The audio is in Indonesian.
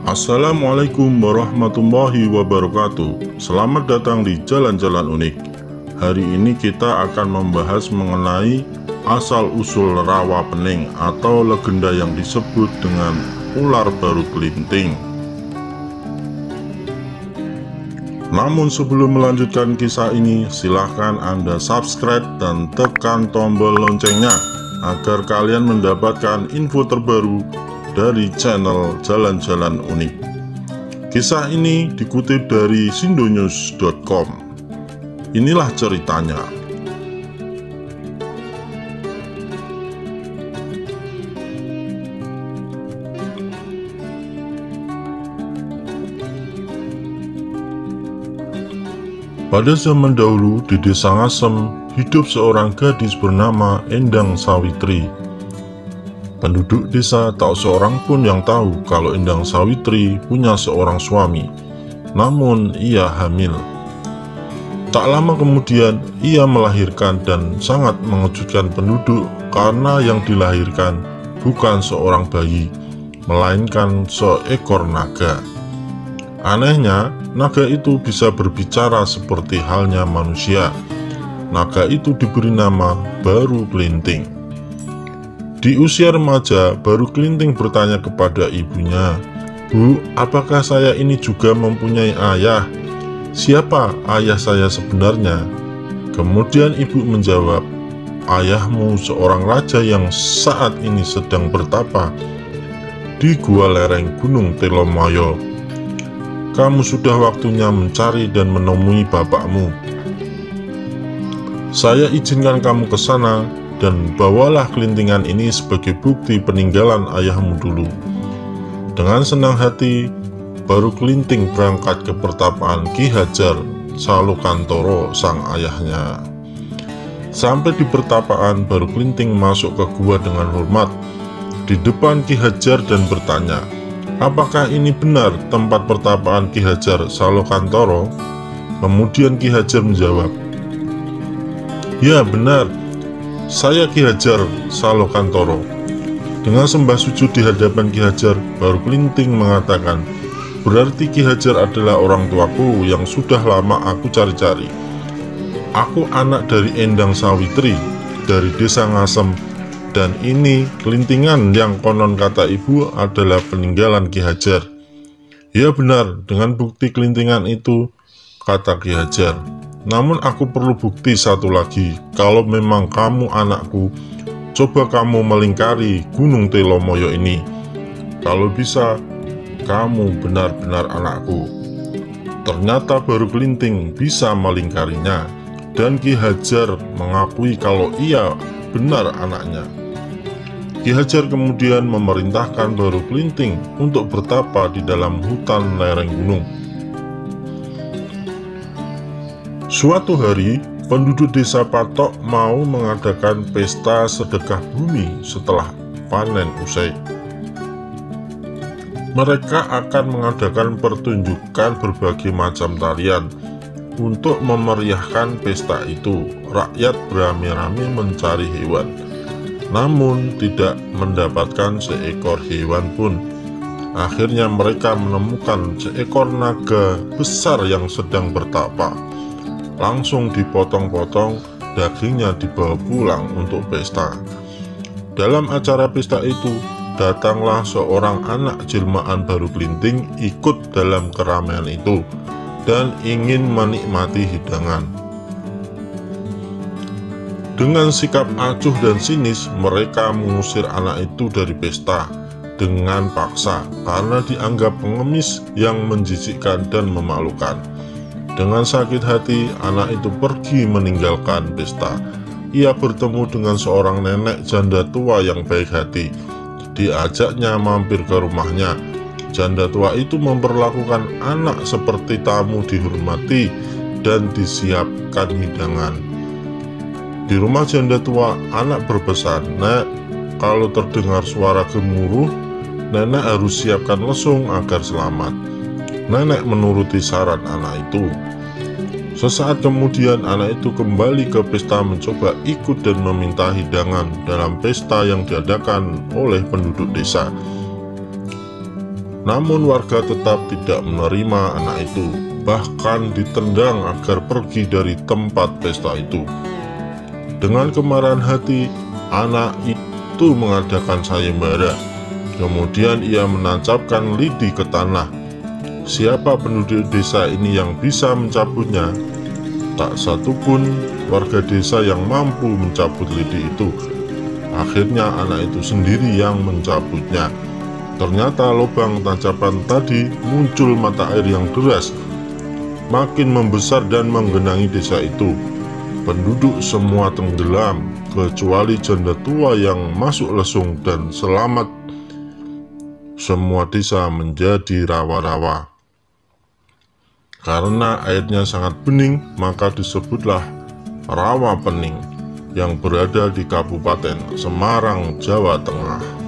Assalamualaikum warahmatullahi wabarakatuh. Selamat datang di Jalan-Jalan Unik. Hari ini kita akan membahas mengenai asal-usul rawa pening atau legenda yang disebut dengan ular baru kelinting. Namun sebelum melanjutkan kisah ini, silahkan Anda subscribe dan tekan tombol loncengnya agar kalian mendapatkan info terbaru dari channel Jalan-Jalan Unik. Kisah ini dikutip dari sindonews.com. Inilah ceritanya. Pada zaman dahulu di desa Ngasem hidup seorang gadis bernama Endang Sawitri. Penduduk desa tak seorang pun yang tahu kalau Endang Sawitri punya seorang suami, namun ia hamil. Tak lama kemudian ia melahirkan dan sangat mengejutkan penduduk karena yang dilahirkan bukan seorang bayi, melainkan seekor naga. Anehnya, naga itu bisa berbicara seperti halnya manusia. Naga itu diberi nama Baru Kelinting. Di usia remaja, Baru Kelinting bertanya kepada ibunya, "Bu, apakah saya ini juga mempunyai ayah? Siapa ayah saya sebenarnya?" Kemudian ibu menjawab, "Ayahmu seorang raja yang saat ini sedang bertapa di gua lereng Gunung Telomoyo. Kamu sudah waktunya mencari dan menemui bapakmu. Saya izinkan kamu ke sana dan bawalah kelintingan ini sebagai bukti peninggalan ayahmu dulu." Dengan senang hati, Baru Kelinting berangkat ke pertapaan Ki Hajar Salokantoro sang ayahnya. Sampai di pertapaan, Baru Kelinting masuk ke gua dengan hormat di depan Ki Hajar dan bertanya, "Apakah ini benar tempat pertapaan Ki Hajar Salokantoro?" Kemudian Ki Hajar menjawab, "Ya benar, saya Ki Hajar Salokantoro." Dengan sembah sujud di hadapan Ki Hajar, Baru Kelinting mengatakan, "Berarti Ki Hajar adalah orang tuaku yang sudah lama aku cari-cari. Aku anak dari Endang Sawitri dari desa Ngasem, dan ini kelintingan yang konon kata ibu adalah peninggalan Ki Hajar." "Ya benar, dengan bukti kelintingan itu," kata Ki Hajar. "Namun aku perlu bukti satu lagi. Kalau memang kamu anakku, coba kamu melingkari Gunung Telomoyo ini. Kalau bisa, kamu benar-benar anakku." Ternyata Baru Kelinting bisa melingkarinya, dan Ki Hajar mengakui kalau ia benar anaknya. Ki Hajar kemudian memerintahkan Baru Kelinting untuk bertapa di dalam hutan lereng gunung. Suatu hari, penduduk desa Patok mau mengadakan pesta sedekah bumi setelah panen usai. Mereka akan mengadakan pertunjukan berbagai macam tarian. Untuk memeriahkan pesta itu, rakyat beramai-ramai mencari hewan, namun tidak mendapatkan seekor hewan pun. Akhirnya mereka menemukan seekor naga besar yang sedang bertapa. Langsung dipotong-potong, dagingnya dibawa pulang untuk pesta. Dalam acara pesta itu, datanglah seorang anak jelmaan Baru Kelinting ikut dalam keramaian itu dan ingin menikmati hidangan. Dengan sikap acuh dan sinis, mereka mengusir anak itu dari pesta dengan paksa karena dianggap pengemis yang menjijikkan dan memalukan. Dengan sakit hati, anak itu pergi meninggalkan pesta. Ia bertemu dengan seorang nenek janda tua yang baik hati. Diajaknya mampir ke rumahnya. Janda tua itu memperlakukan anak seperti tamu, dihormati dan disiapkan hidangan. Di rumah janda tua, anak berpesan, "Nek, kalau terdengar suara gemuruh, nenek harus siapkan lesung agar selamat." Nenek menuruti saran anak itu. Sesaat kemudian anak itu kembali ke pesta mencoba ikut dan meminta hidangan dalam pesta yang diadakan oleh penduduk desa. Namun warga tetap tidak menerima anak itu, bahkan ditendang agar pergi dari tempat pesta itu. Dengan kemarahan hati, anak itu mengadakan sayembara. Kemudian ia menancapkan lidi ke tanah. Siapa penduduk desa ini yang bisa mencabutnya? Tak satupun warga desa yang mampu mencabut lidi itu. Akhirnya anak itu sendiri yang mencabutnya. Ternyata lubang tancapan tadi muncul mata air yang deras, makin membesar dan menggenangi desa itu. Penduduk semua tenggelam, kecuali janda tua yang masuk lesung dan selamat. Semua desa menjadi rawa-rawa. Karena airnya sangat bening, maka disebutlah Rawa Pening yang berada di Kabupaten Semarang, Jawa Tengah.